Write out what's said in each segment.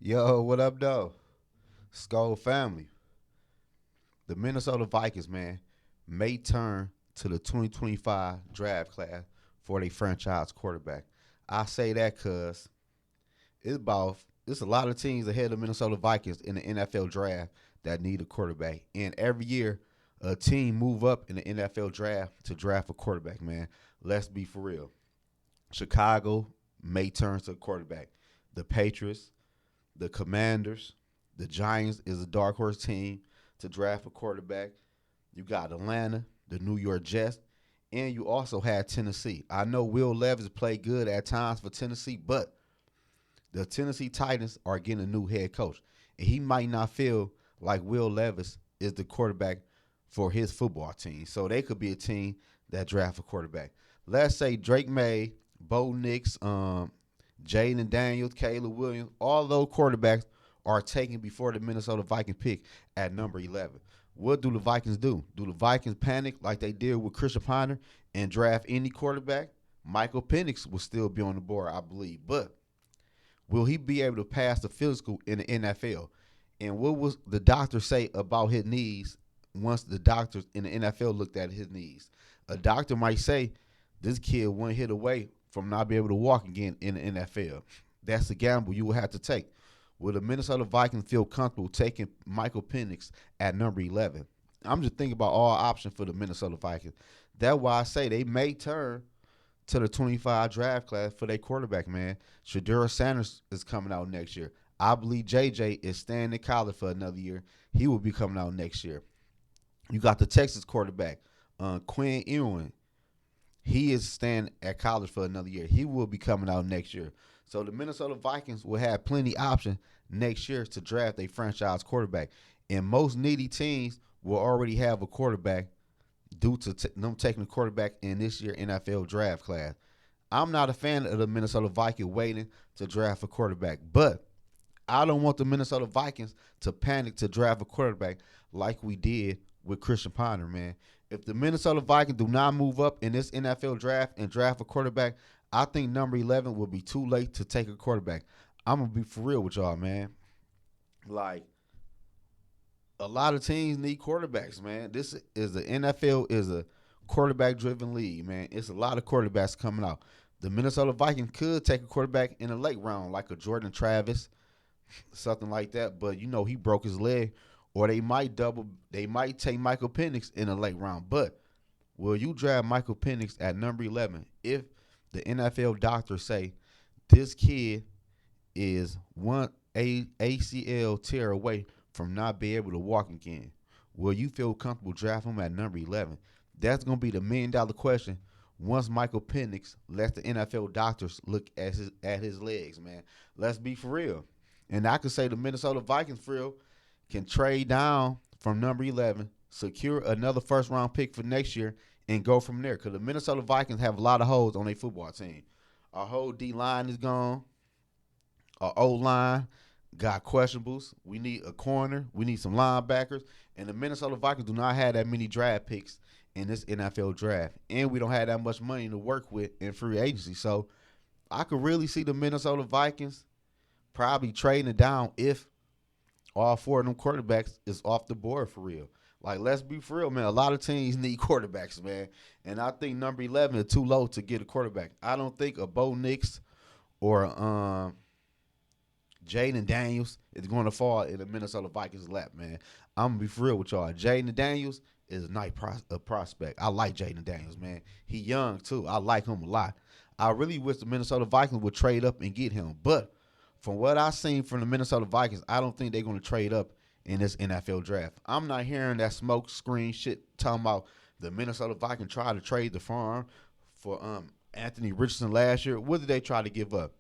Yo, what up, though? Skol family. The Minnesota Vikings, man, may turn to the 2025 draft class for their franchise quarterback. I say that because it's a lot of teams ahead of Minnesota Vikings in the NFL draft that need a quarterback. And every year, a team move up in the NFL draft to draft a quarterback, man. Let's be for real. Chicago may turn to a quarterback. The Patriots, the Commanders, the Giants is a dark horse team to draft a quarterback. You got Atlanta, the New York Jets, and you also had Tennessee. I know Will Levis played good at times for Tennessee, but the Tennessee Titans are getting a new head coach, and he might not feel like Will Levis is the quarterback for his football team. So they could be a team that draft a quarterback. Let's say Drake May, Bo Nix, Jaden Daniels, Caleb Williams, all those quarterbacks are taken before the Minnesota Vikings pick at number 11. What do the Vikings do? Do the Vikings panic like they did with Christian Ponder and draft any quarterback? Michael Penix will still be on the board, I believe, but will he be able to pass the physical in the NFL? And what was the doctor say about his knees once the doctors in the NFL looked at his knees? A doctor might say this kid one hit away from not being able to walk again in the NFL. That's a gamble you will have to take. Will the Minnesota Vikings feel comfortable taking Michael Penix at number 11? I'm just thinking about all options for the Minnesota Vikings. That's why I say they may turn to the 25 draft class for their quarterback, man. Shadura Sanders is coming out next year. I believe JJ is staying in college for another year. He will be coming out next year. You got the Texas quarterback, Quinn Ewing. He is staying at college for another year. He will be coming out next year. So the Minnesota Vikings will have plenty options next year to draft a franchise quarterback. And most needy teams will already have a quarterback due to them taking a quarterback in this year NFL draft class. I'm not a fan of the Minnesota Vikings waiting to draft a quarterback, but I don't want the Minnesota Vikings to panic to draft a quarterback like we did with Christian Ponder, man. If the Minnesota Vikings do not move up in this NFL draft and draft a quarterback, I think number 11 will be too late to take a quarterback. I'm going to be for real with y'all, man. Like, a lot of teams need quarterbacks, man. This is the NFL is a quarterback driven league, man. It's a lot of quarterbacks coming out. The Minnesota Vikings could take a quarterback in the late round, like a Jordan Travis, something like that. But you know he broke his leg, or they might take Michael Penix in the late round. But will you draft Michael Penix at number 11 if the NFL doctors say this kid is one ACL tear away from not being able to walk again? Will you feel comfortable drafting him at number 11? That's going to be the $1 million question once Michael Penix lets the NFL doctors look at his legs, man. Let's be for real. And I could say the Minnesota Vikings, for real, can trade down from number 11, secure another first round pick for next year, and go from there. Because the Minnesota Vikings have a lot of holes on their football team. Our whole D line is gone. Our O line got questionables. We need a corner. We need some linebackers. And the Minnesota Vikings do not have that many draft picks in this NFL draft. And we don't have that much money to work with in free agency. So I could really see the Minnesota Vikings probably trading it down if all four of them quarterbacks is off the board for real. Like, let's be for real, man. A lot of teams need quarterbacks, man. And I think number 11 is too low to get a quarterback. I don't think a Bo Nix or Jaden Daniels is going to fall in the Minnesota Vikings lap, man. I'm going to be for real with y'all. Jaden Daniels is a nice prospect. I like Jaden Daniels, man. He young, too. I like him a lot. I really wish the Minnesota Vikings would trade up and get him. But from what I've seen from the Minnesota Vikings, I don't think they're going to trade up in this NFL draft. I'm not hearing that smoke screen shit talking about the Minnesota Vikings try to trade the farm for Anthony Richardson last year. What did they try to give up?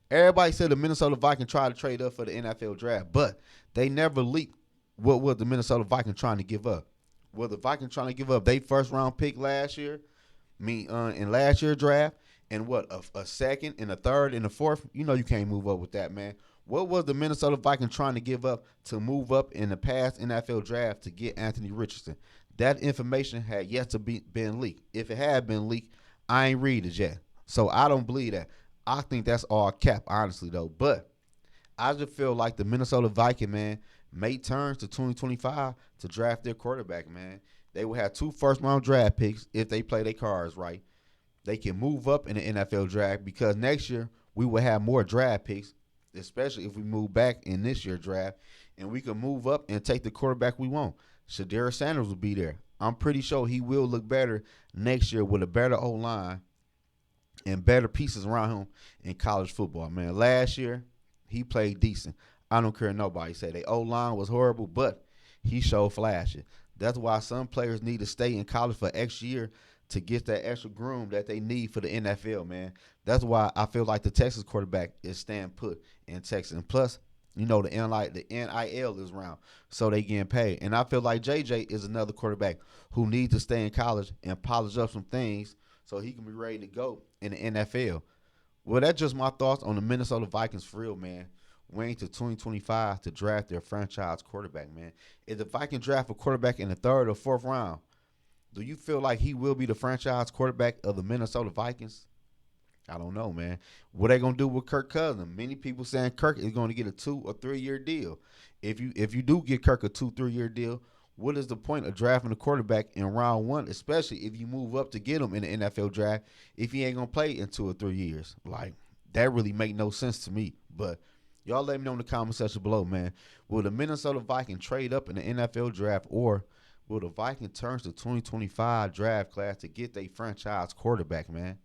Everybody said the Minnesota Vikings tried to trade up for the NFL draft, but they never leaked what was the Minnesota Vikings trying to give up. Were the Vikings trying to give up their first round pick last year? In last year's draft, and what a second and a third and a fourth. You know you can't move up with that, man. What was the Minnesota Vikings trying to give up to move up in the past NFL draft to get Anthony Richardson? That information had yet to be been leaked. If it had been leaked, I ain't read it yet, so I don't believe that. I think that's all cap, honestly though. But I just feel like the Minnesota Vikings, man, may turn to 2025 to draft their quarterback, man. They will have 2 first-round draft picks if they play their cards right. They can move up in the NFL draft because next year we will have more draft picks, especially if we move back in this year's draft, and we can move up and take the quarterback we want. Shedeur Sanders will be there. I'm pretty sure he will look better next year with a better O line and better pieces around him in college football. Man, last year he played decent. I don't care nobody say the O line was horrible, but he showed flashes. That's why some players need to stay in college for extra year to get that extra groom that they need for the NFL, man. That's why I feel like the Texas quarterback is staying put in Texas. And plus, you know, the NIL is around, so they getting paid. And I feel like JJ is another quarterback who needs to stay in college and polish up some things so he can be ready to go in the NFL. Well, that's just my thoughts on the Minnesota Vikings for real, man. Waiting to 2025 to draft their franchise quarterback, man. If the Vikings draft a quarterback in the 3rd or 4th round, do you feel like he will be the franchise quarterback of the Minnesota Vikings? I don't know, man. What they gonna do with Kirk Cousins? Many people saying Kirk is going to get a 2 or 3 year deal. If you do get Kirk a 2-3 year deal, what is the point of drafting a quarterback in round 1, especially if you move up to get him in the NFL draft if he ain't gonna play in 2 or 3 years? Like, that really make no sense to me. But y'all let me know in the comment section below, man. Will the Minnesota Vikings trade up in the NFL draft, or will the Vikings turn to 2025 draft class to get their franchise quarterback, man?